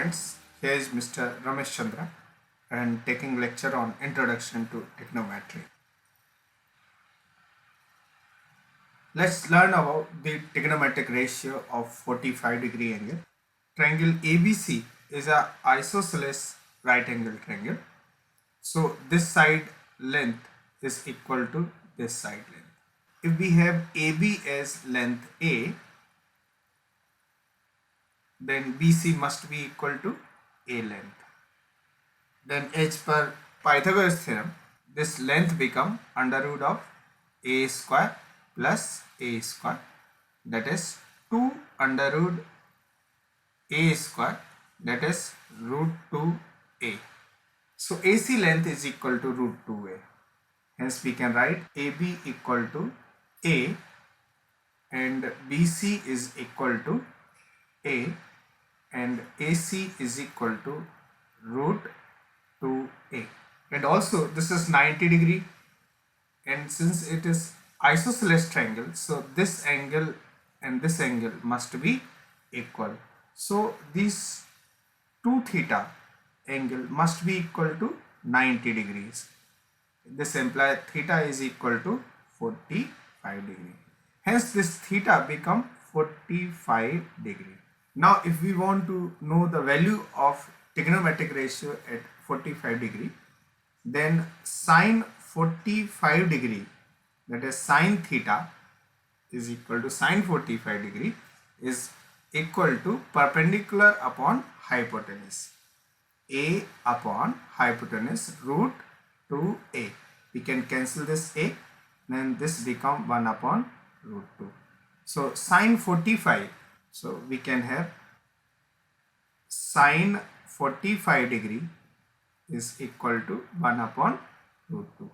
friends, here is Mr. Ramesh Chandra and taking lecture on Introduction to Trigonometry. Let's learn about the trigonometric ratio of 45-degree angle. Triangle ABC is a isosceles right angle triangle. So this side length is equal to this side length. If we have AB as length A, then BC must be equal to A length. Then as per Pythagoras theorem, this length become under root of A square plus A square, that is 2 under root A square, that is root 2A. So AC length is equal to root 2A. Hence we can write AB equal to A and BC is equal to A and AC is equal to root 2A. And also this is 90 degree, and since it is isosceles triangle, so this angle and this angle must be equal. So these 2 theta angle must be equal to 90 degrees. This implies theta is equal to 45 degree. Hence this theta become 45 degree. Now if we want to know the value of trigonometric ratio at 45 degree, then sine 45 degree, that is sine theta is equal to sine 45 degree is equal to perpendicular upon hypotenuse, A upon hypotenuse root 2A. We can cancel this A, then this become 1 upon root 2. So sine 45, so we can have sine 45 degree is equal to 1 upon root 2.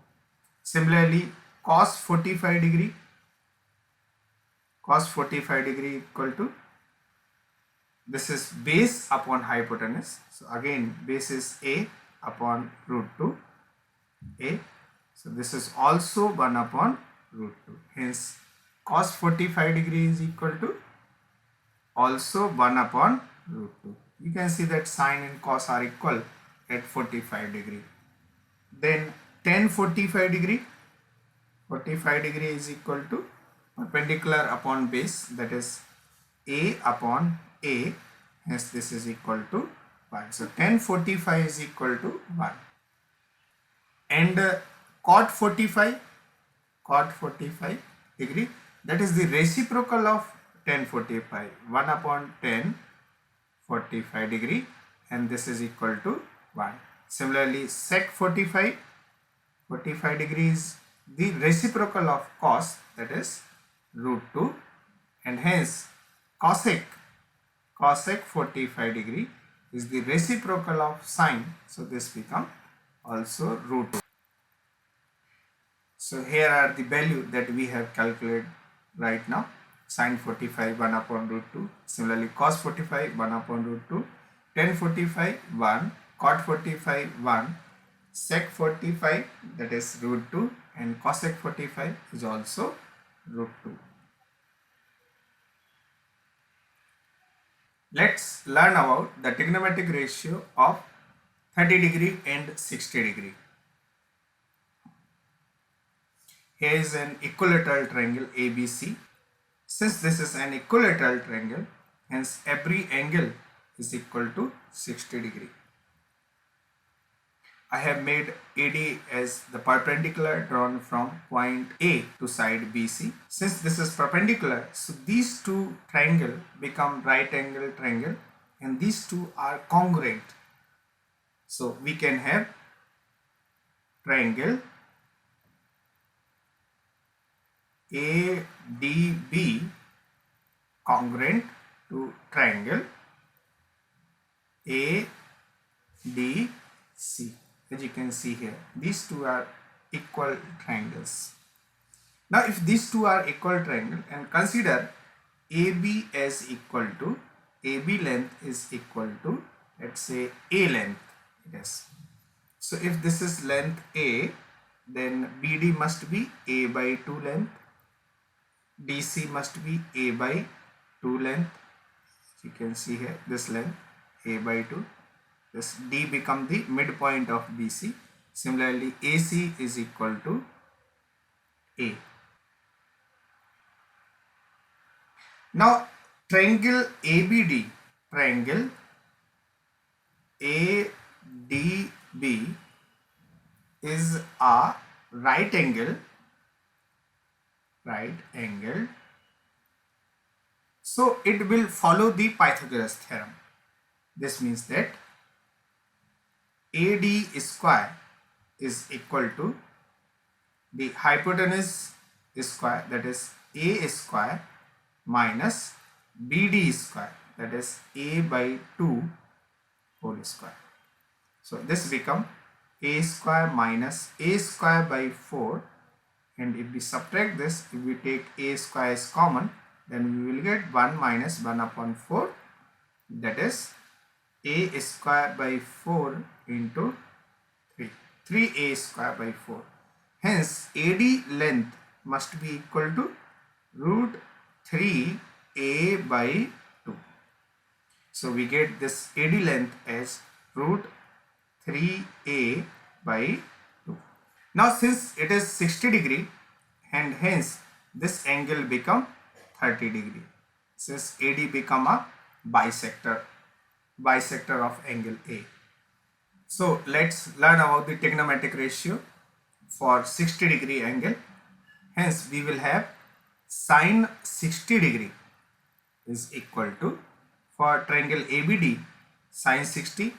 Similarly, cos 45 degree equal to, this is base upon hypotenuse. So again base is A upon root 2A. So this is also 1 upon root 2. Hence cos 45 degree is equal to also 1 upon root 2. You can see that sine and cos are equal at 45 degree. Then tan 45 degree is equal to perpendicular upon base, that is A upon A. Hence this is equal to 1. So tan 45 is equal to 1. And cot 45 degree, that is the reciprocal of tan 45, 1 upon tan 45 degree, and this is equal to 1. Similarly sec 45 degrees, the reciprocal of cos, that is root 2, and hence cosec 45 degree is the reciprocal of sine, so this become also root 2. So here are the value that we have calculated right now. Sine 45 1 upon root 2, similarly cos 45 1 upon root 2, tan 45 1, cot 45 1, sec 45 that is root 2, and cosec 45 is also root 2. Let's learn about the trigonometric ratio of 30 degree and 60 degree. Here is an equilateral triangle ABC. Since this is an equilateral triangle, hence every angle is equal to 60 degree. I have made AD as the perpendicular drawn from point A to side BC. Since this is perpendicular, so these two triangle become right angle triangle, and these two are congruent. So we can have triangle ADB congruent to triangle ADC. As you can see here, these two are equal triangles. Now if these two are equal triangle, and consider AB as equal to, AB length is equal to, let's say A length. Yes. So if this is length A, then BD must be A by 2 length, DC must be A by 2 length. You can see here this length, A by 2. This D become the midpoint of BC. Similarly, AC is equal to A. Now, triangle ABD, triangle ADB is a right angle. So it will follow the Pythagoras theorem. This means that AD square is equal to the hypotenuse square, that is A square, minus BD square, that is A by 2 whole square. So this become A square minus A square by 4, and if we subtract this, if we take A square as common, then we will get 1 minus 1 upon 4, that is A square by 4 into 3A square by 4. Hence AD length must be equal to root 3A by 2. So we get this AD length as root 3A by 2. Now since it is 60 degree, and hence this angle become 30 degree. Since AD become a bisector of angle A. So let's learn about the trigonometric ratio for 60 degree angle. Hence we will have sine 60 degree is equal to, for triangle ABD, sine 60,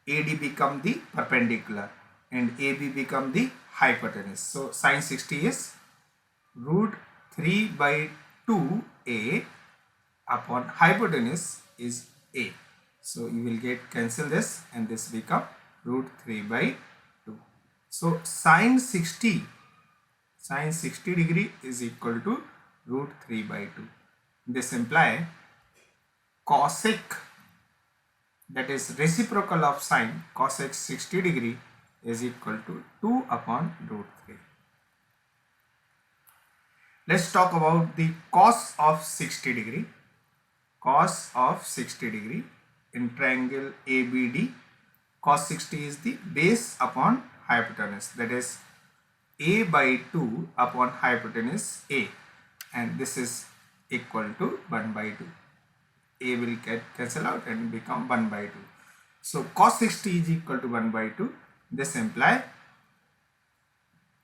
AD become the perpendicular and AB become the hypotenuse. So sine 60 is root 3 by 2A upon hypotenuse is A. So you will get cancel this, and this become root 3 by 2. So sine 60 degree is equal to root 3 by 2. This imply cosec, that is reciprocal of sine, cosec 60 degree is equal to 2 upon root 3. Let's talk about the cos of 60 degree. Cos of 60 degree in triangle ABD, cos 60 is the base upon hypotenuse, that is A by 2 upon hypotenuse A, and this is equal to 1 by 2. A will get cancel out and become 1 by 2. So cos 60 is equal to 1 by 2. This implies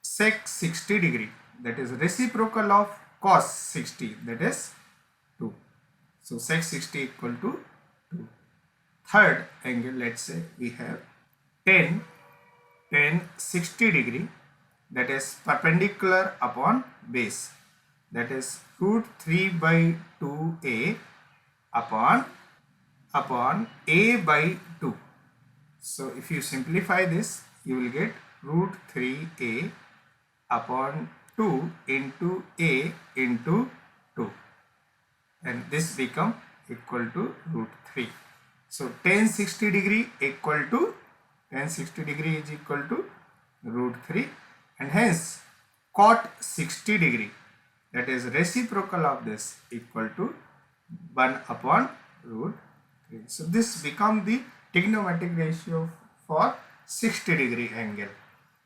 sec 60 degree, that is reciprocal of cos 60, that is 2. So sec 60 equal to 2. Third angle, let's say we have tan 60 degree, that is perpendicular upon base, that is root 3 by 2A upon A by 2. So if you simplify this, you will get root 3A upon 2 into A into 2, and this become equal to root 3. So tan 60 degree equal to, tan 60 degree is equal to root 3, and hence cot 60 degree, that is reciprocal of this, equal to 1 upon root 3. So this become the trigonometric ratio for 60 degree angle.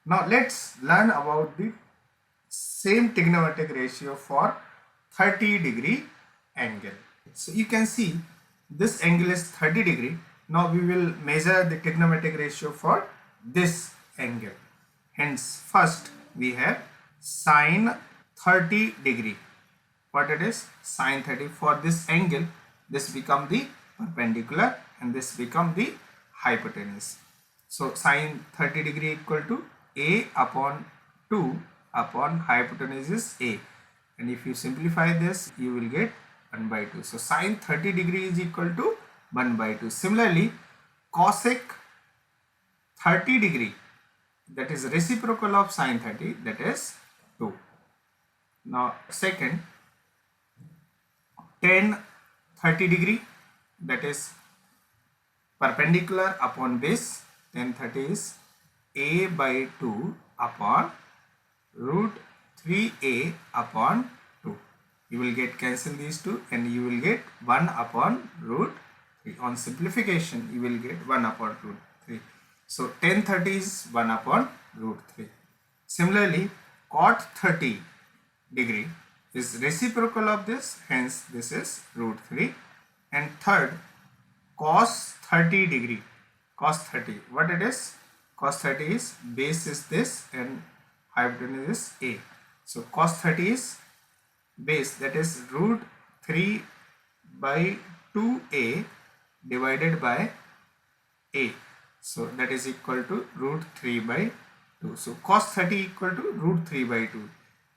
Now let's learn about the same trigonometric ratio for 30 degree angle. So you can see this angle is 30 degree. Now we will measure the trigonometric ratio for this angle. Hence first we have sine 30 degree. What it is? Sine 30. For this angle, this become the perpendicular and this become the hypotenuse. So sine 30 degree equal to A upon 2 upon hypotenuse is A, and if you simplify this, you will get 1 by 2. So sine 30 degree is equal to 1 by 2. Similarly, cosec 30 degree, that is reciprocal of sine 30, that is 2. Now second, tan 30 degree, that is perpendicular upon base, tan 30 is A by 2 upon root 3A upon 2. You will get cancel these two and you will get 1 upon root 3. 3. On simplification, you will get 1 upon root 3. So tan 30 is 1 upon root 3. Similarly, cot 30 degree is reciprocal of this, hence this is root 3. And third, cos 30 degree, cos 30, what it is? Cos 30 is base is this and hypotenuse is a. So cos 30 is base, that is root 3 by 2a divided by a. So that is equal to root 3 by 2. So cos 30 equal to root 3 by 2.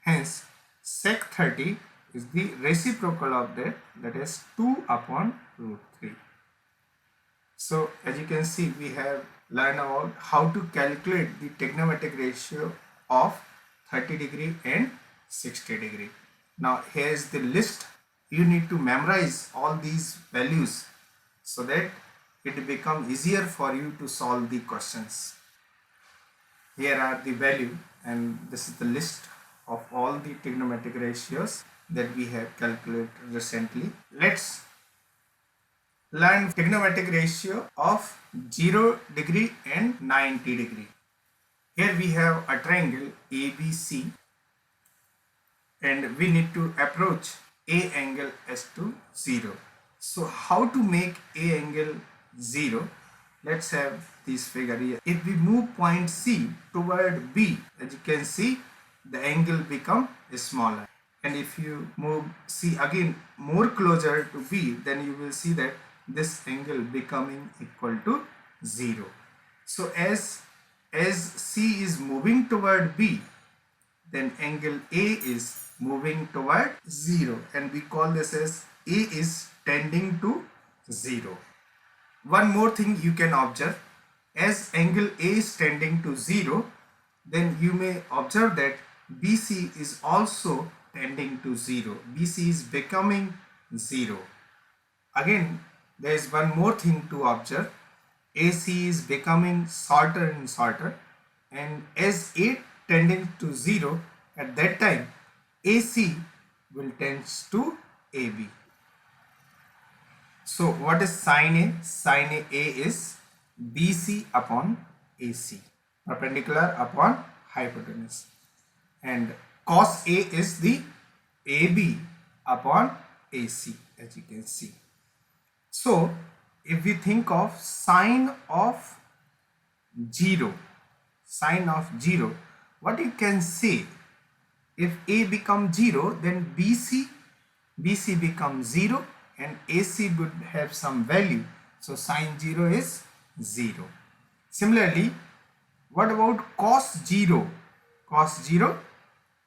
Hence sec 30 is the reciprocal of that, that is 2 upon root 3. So as you can see, we have learned about how to calculate the trigonometric ratio of 30 degree and 60 degree. Now here is the list. You need to memorize all these values so that it becomes easier for you to solve the questions. Here are the value, and this is the list of all the trigonometric ratios that we have calculated recently. Let's learn trigonometric ratio of 0 degree and 90 degree. Here we have a triangle ABC and we need to approach A angle as to 0. So how to make A angle 0? Let's have this figure here. If we move point C toward B, as you can see, the angle become smaller. And if you move C again more closer to B, then you will see that this angle becoming equal to 0. So as C is moving toward B, then angle A is moving toward 0, and we call this as A is tending to 0. One more thing you can observe, as angle A is tending to 0, then you may observe that BC is also tending to 0. BC is becoming 0. Again, there is one more thing to observe. AC is becoming shorter and shorter, and as A tending to 0, at that time AC will tends to AB. So what is sin A? Sin A is BC upon AC, perpendicular upon hypotenuse, and cos A is the AB upon AC, as you can see. So if we think of sine of 0, what you can say, if A becomes 0, then BC becomes 0 and AC would have some value. So sine 0 is 0. Similarly, what about cos 0? Cos 0,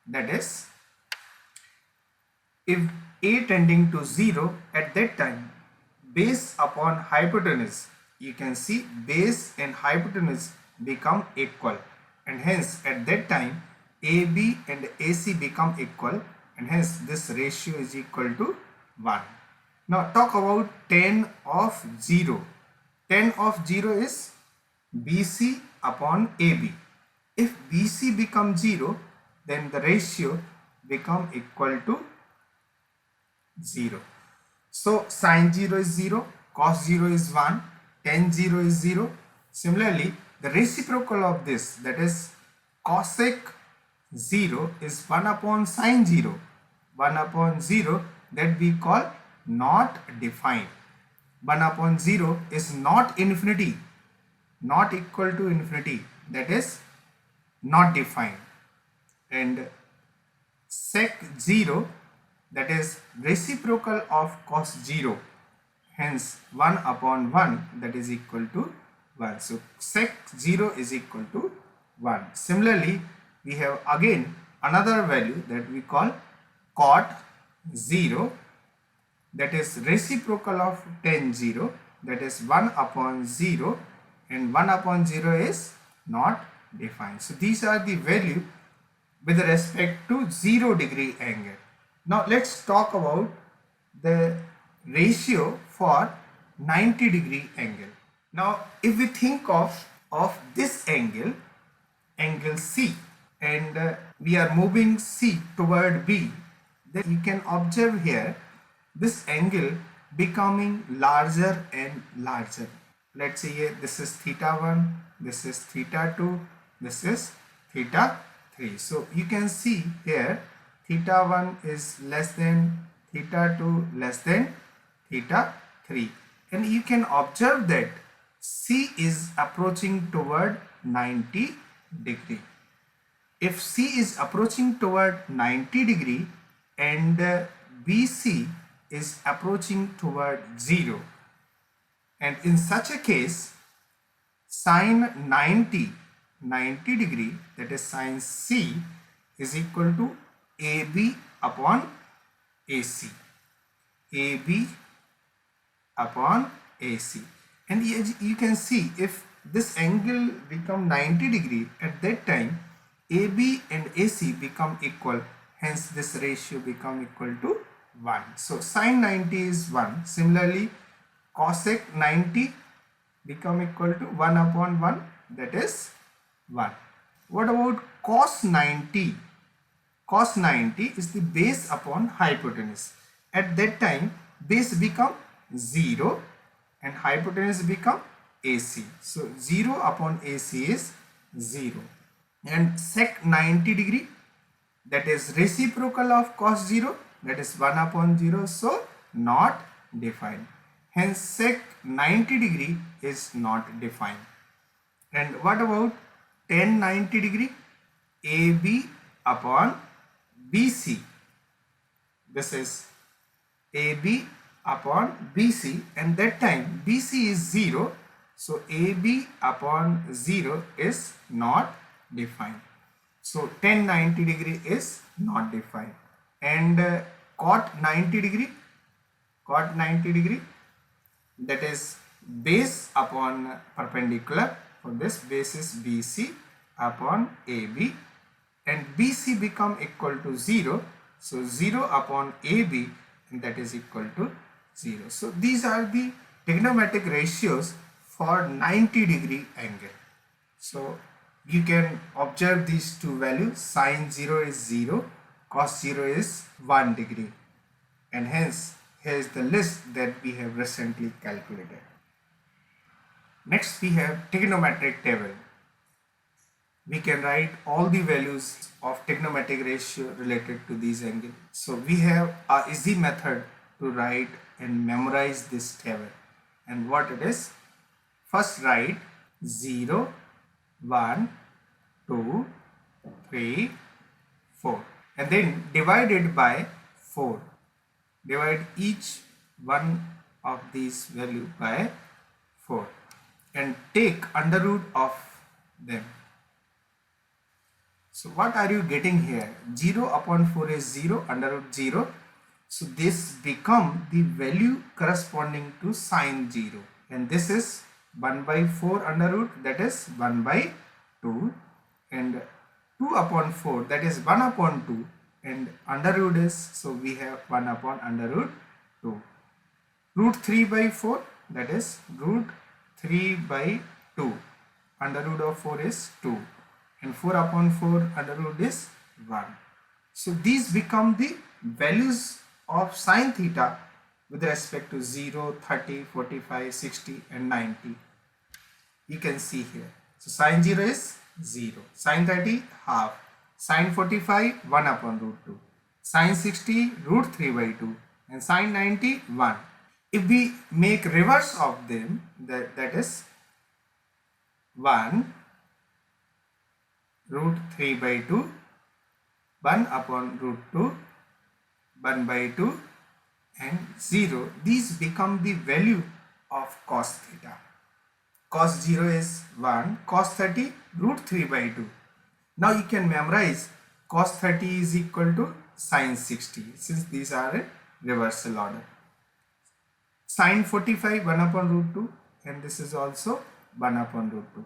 that is, if A tending to 0, at that time base upon hypotenuse, you can see base and hypotenuse become equal, and hence at that time AB and AC become equal, and hence this ratio is equal to 1. Now talk about tan of 0. Tan of 0 is BC upon AB. If BC becomes 0, then the ratio become equal to 0. So sin 0 is 0, cos 0 is 1, tan 0 is 0. Similarly, the reciprocal of this, that is cosec 0, is 1 upon sin 0. 1 upon 0, that we call not defined. 1 upon 0 is not infinity, not equal to infinity, that is not defined. And sec 0, that is reciprocal of cos 0, hence 1 upon 1, that is equal to 1. So sec 0 is equal to 1. Similarly, we have again another value that we call cot 0, that is reciprocal of tan 0, that is 1 upon 0, and 1 upon 0 is not defined. So these are the value with respect to 0 degree angle. Now let's talk about the ratio for 90 degree angle. Now if we think of this angle, angle C, and we are moving C toward B, then you can observe here this angle becoming larger and larger. Let's say here this is theta 1, this is theta 2, this is theta 3. So you can see here theta 1 is less than theta 2 less than theta 3, and you can observe that C is approaching toward 90 degree. If C is approaching toward 90 degree and BC is approaching toward 0, and in such a case sine 90 degree, that is sine C, is equal to AB upon AC. AB upon AC. And as you can see, if this angle become 90 degree, at that time AB and AC become equal, hence this ratio become equal to 1. So sine 90 is 1. Similarly, cosec 90 become equal to 1 upon 1, that is 1. What about cos 90? Cos 90 is the base upon hypotenuse. At that time base become 0 and hypotenuse become AC. So 0 upon AC is 0. And sec 90 degree, that is reciprocal of cos 0, that is 1 upon 0, so not defined. Hence sec 90 degree is not defined. And what about tan 90 degree? AB upon BC. This is AB upon BC, and that time BC is 0, so AB upon 0 is not defined. So tan 90 degree is not defined. And cot 90 degree, that is base upon perpendicular. For this, base is BC upon AB, and BC become equal to 0, so 0 upon AB, and that is equal to 0. So these are the trigonometric ratios for 90 degree angle. So you can observe these two values. Sine 0 is 0, cos 0 is 1 degree, and hence here is the list that we have recently calculated. Next we have trigonometric table. We can write all the values of trigonometric ratio related to these angles. So we have a easy method to write and memorize this table. And what it is? First write 0, 1, 2, 3, 4, and then divide it by 4. Divide each one of these value by 4 and take under root of them. So what are you getting here? 0 upon 4 is 0, under root 0. So this become the value corresponding to sine 0, and this is 1 by 4 under root, that is 1 by 2, and 2 upon 4, that is 1 upon 2, and under root is, so we have 1 upon under root 2. Root 3 by 4, that is root 3 by 2, under root of 4 is 2, and 4 upon 4 under root is 1. So these become the values of sine theta with respect to 0, 30, 45, 60 and 90. You can see here. So sine 0 is 0, sine 30 half, sine 45 1 upon root 2, sine 60 root 3 by 2, and sine 90 1. If we make reverse of them, that is 1 root 3 by 2, 1 upon root 2, 1 by 2 and 0. These become the value of cos theta. Cos 0 is 1, cos 30 root 3 by 2. Now you can memorize cos 30 is equal to sine 60, since these are in reversal order. Sine 45 1 upon root 2, and this is also 1 upon root 2.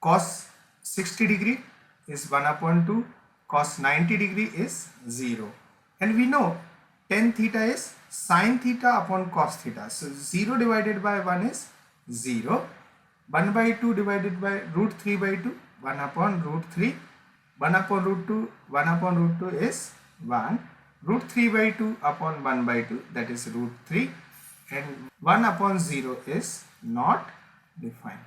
Cos 60 degree is 1 upon 2, cos 90 degree is 0. And we know tan theta is sine theta upon cos theta. So 0 divided by 1 is 0. 1 by 2 divided by root 3 by 2, 1 upon root 3. 1 upon root 2, 1 upon root 2 is 1. Root 3 by 2 upon 1 by 2, that is root 3. and 1 upon 0 is not defined.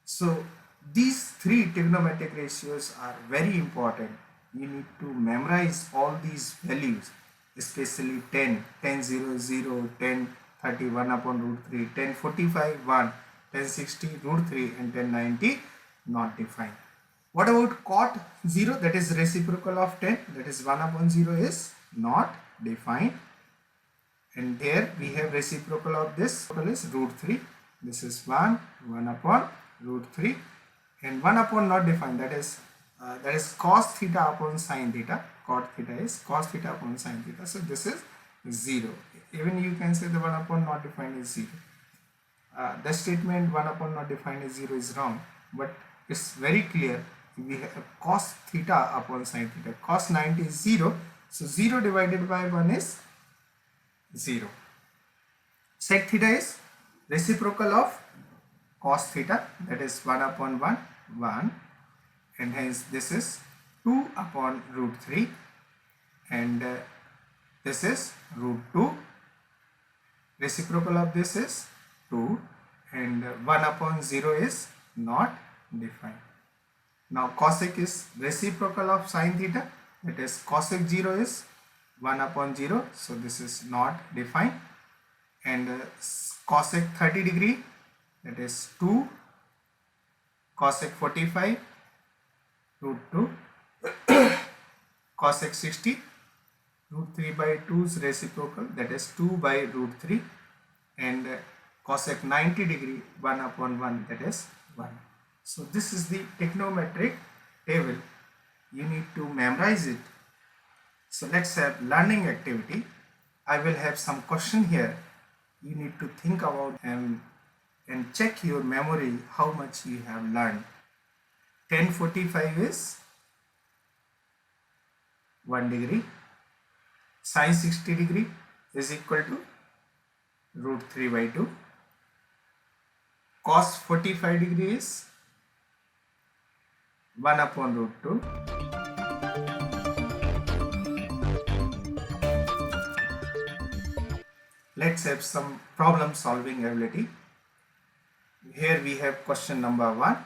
So these three trigonometric ratios are very important. You need to memorize all these values, especially 10, 10 0 0, 10 30 1 upon root 3, 10 45 1, 10 60 root 3 and 10 90 not defined. What about cot 0, that is reciprocal of 10, that is 1 upon 0 is not defined. And here we have reciprocal of this total is root 3. This is 1 upon root 3 and 1 upon not defined, that is cos theta upon sin theta. Cot theta is cos theta upon sin theta. So this is 0. Even you can say the 1 upon not defined is 0. The statement 1 upon not defined is 0 is wrong, but it's very clear. We have cos theta upon sin theta. Cos 90 is 0. So 0 divided by 1 is 0. Sec theta is reciprocal of cos theta, that is 1 upon 1, 1, and hence this is 2 upon root 3 and this is root 2. Reciprocal of this is 2 and 1 upon 0 is not defined. Now cosec is reciprocal of sin theta, that is cosec 0 is 1 upon 0, so this is not defined, and cosec 30 degree, that is 2, cosec 45 root 2, cosec 60 root 3 by 2 is reciprocal, that is 2 by root 3, and cosec 90 degree 1 upon 1, that is 1. So this is the trigonometric table. You need to memorize it. So let's have learning activity. I will have some question here. You need to think about them and check your memory how much you have learned. Tan 45 is 1 degree. Sin 60 degree is equal to root 3 by 2. Cos 45 degree is 1 upon root 2. Let's have some problem solving ability. Here we have question number 1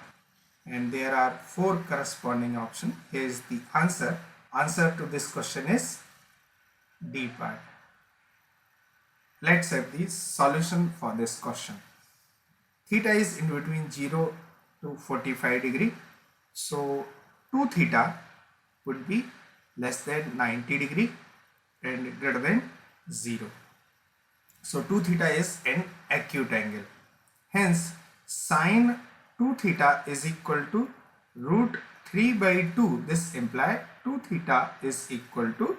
and there are 4 corresponding options. Here is the answer. Answer to this question is D part. Let's have the solution for this question. Theta is in between 0 to 45 degree. So 2 theta would be less than 90 degree and greater than 0. So 2 theta is an acute angle. Hence sine 2 theta is equal to root 3 by 2. This implies 2 theta is equal to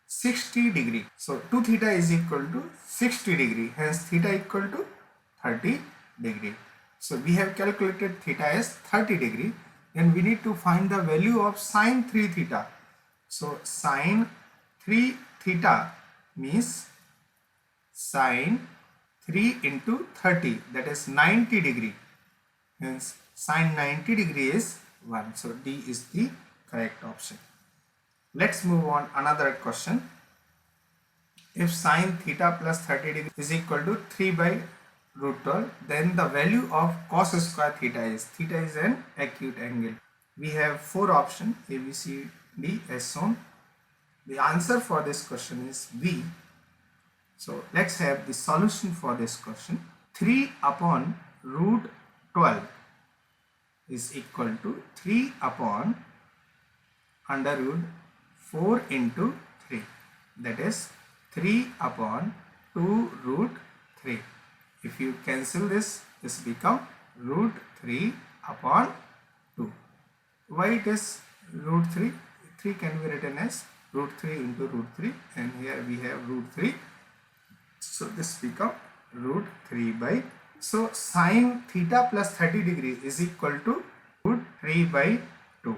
60 degree. So 2 theta is equal to 60 degree. Hence theta equal to 30 degree. So we have calculated theta as 30 degree. Then we need to find the value of sine 3 theta. So sine 3 theta means sine 3 into 30, that is 90 degree. Hence sine 90 degree is 1. So D is the correct option. Let's move on another question. If sine theta plus 30 degree is equal to 3 by root 12, then the value of cos square theta is an acute angle. We have 4 options A, B, C, D as shown. The answer for this question is B. So let's have the solution for this question. 3 upon root 12 is equal to 3 upon under root 4 into 3, that is 3 upon 2 root 3. If you cancel this become root 3 upon 2. Why it is root 3? 3 can be written as root 3 into root 3 and here we have root 3. So this become root 3 by. So sine theta plus 30 degree is equal to root 3 by 2.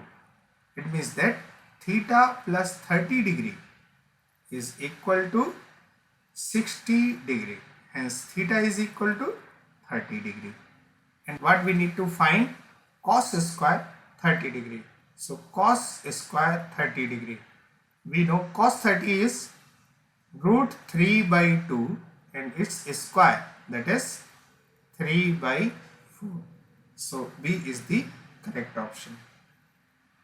It means that theta plus 30 degree is equal to 60 degree. Hence theta is equal to 30 degree. And what we need to find? Cos square 30 degree. So cos square 30 degree. We know cos 30 is root 3 by 2 and its square, that is 3 by 4. So B is the correct option.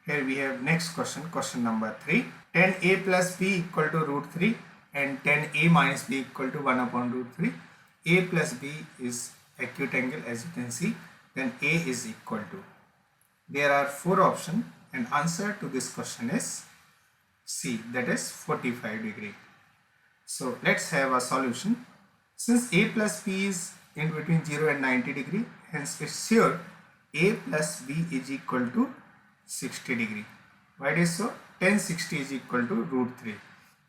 Here we have next question, question number 3. 10a plus b equal to root 3 and 10a minus b equal to 1 upon root 3. A plus b is acute angle, as you can see. Then a is equal to. There are 4 options and answer to this question is C, that is 45 degree. So let's have a solution. Since a plus b is in between 0 and 90 degree, hence it's sure a plus b is equal to 60 degree. Why it is so? 10 60 is equal to root 3.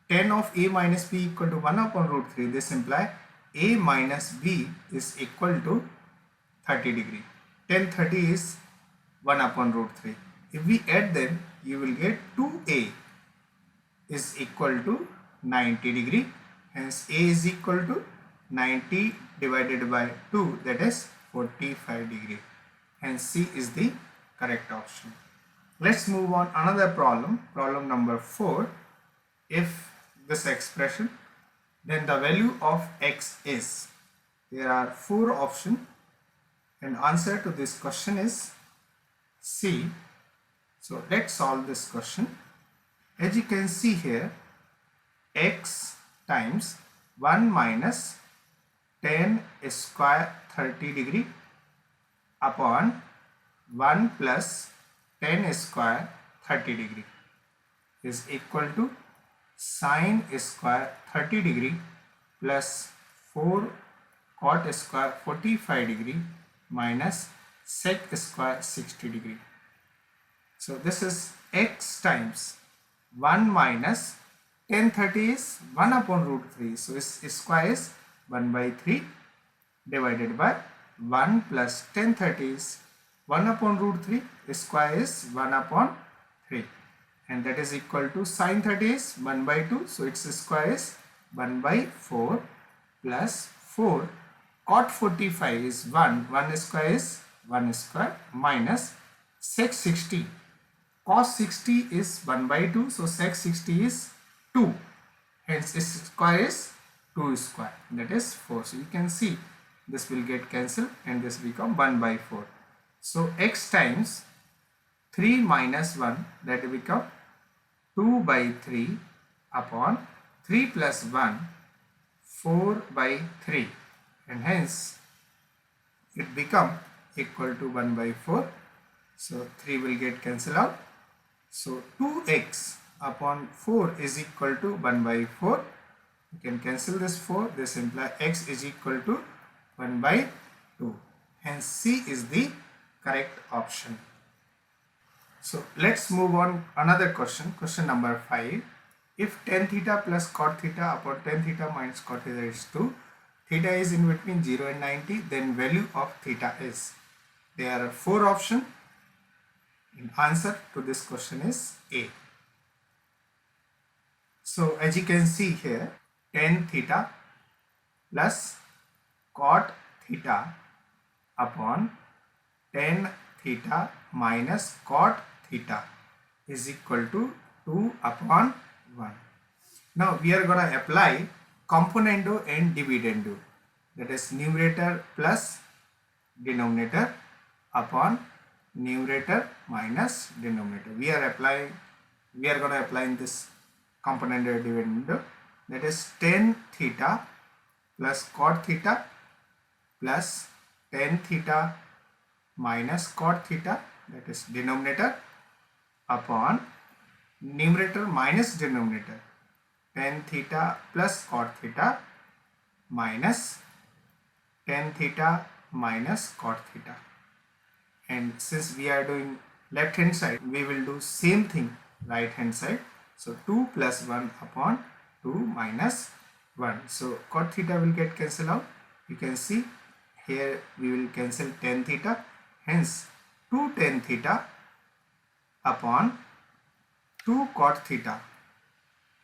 10 of a minus b equal to 1 upon root 3. This implies a minus b is equal to 30 degree. 10 30 is 1 upon root 3. If we add them, you will get 2a is equal to 90 degree. Hence a is equal to 90 divided by 2, that is 45 degree. Hence C is the correct option. Let's move on another problem. Problem number 4. If this expression, then the value of x is. There are 4 options and answer to this question is C. So let's solve this question. As you can see here, x times 1 minus 10 square 30 degree upon 1 plus 10 square 30 degree is equal to sine square 30 degree plus 4 cot square 45 degree minus sec square 60 degree. So this is x times 1 minus 10 30 is 1 upon root 3. So its square is 1 by 3 divided by 1 plus 10 30 is 1 upon root 3. Square is 1 upon 3. And that is equal to sine 30 is 1 by 2. So its square is 1 by 4 plus 4 cot 45 is 1. 1 square is 1 square minus sec 60. Cos 60 is 1 by 2. So sec 60 is 2. Hence its square is 2 square. That is 4. So you can see this will get cancelled and this become 1 by 4. So x times 3 minus 1, that will become 2 by 3 upon 3 plus 1, 4 by 3, and hence it become equal to 1 by 4. So 3 will get cancelled out. So 2x upon 4 is equal to 1 by 4. You can cancel this 4. This implies x is equal to 1 by 2. Hence C is the correct option. So let's move on another question. Question number 5. If tan theta plus cot theta upon tan theta minus cot theta is 2, theta is in between 0 and 90, then value of theta is. There are 4 options. And answer to this question is A. So as you can see here, tan theta plus cot theta upon tan theta minus cot theta is equal to 2 upon 1. Now we are going to apply componendo and dividendo, that is numerator plus denominator upon numerator minus denominator. We are going to apply in this componendo and dividendo, that is tan theta plus cot theta plus tan theta minus cot theta, that is denominator, upon numerator minus denominator, tan theta plus cot theta minus tan theta minus cot theta. And since we are doing left hand side, we will do same thing right hand side. So 2 plus 1 upon 2 minus 1. So cot theta will get cancelled out. You can see here we will cancel tan theta. Hence 2 tan theta upon 2 cot theta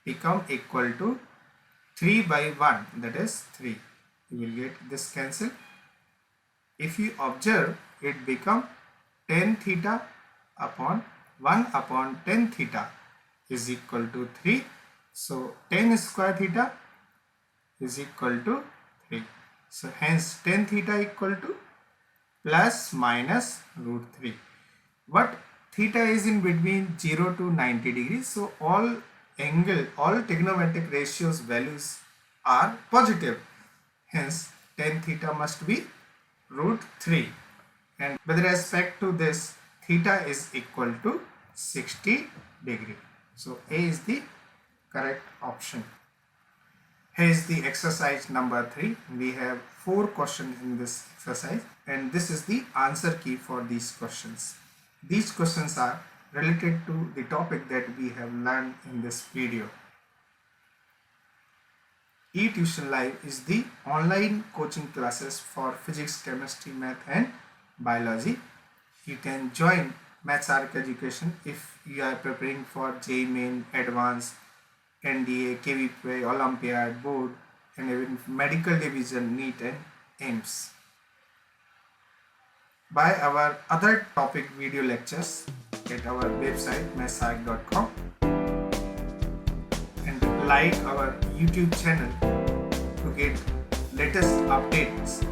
become equal to 3 by 1, that is 3. You will get this cancelled. If you observe, it become tan theta upon 1 upon tan theta is equal to 3. So tan square theta is equal to 3. So hence tan theta equal to plus minus root 3. But theta is in between 0 to 90 degrees. So all trigonometric ratios values are positive. Hence tan theta must be root 3. And with respect to this, theta is equal to 60 degree. So A is the correct option. Here is the exercise number 3. We have 4 questions in this exercise and this is the answer key for these questions. These questions are related to the topic that we have learned in this video. eTuition Live is the online coaching classes for physics, chemistry, math and biology. You can join Mathsarc education if you are preparing for JEE Main, Advanced, NDA, KVPA, Olympiad, Board and even Medical Division, NEET and AIMS. Buy our other topic video lectures at our website mathsarc.com and like our YouTube channel to get latest updates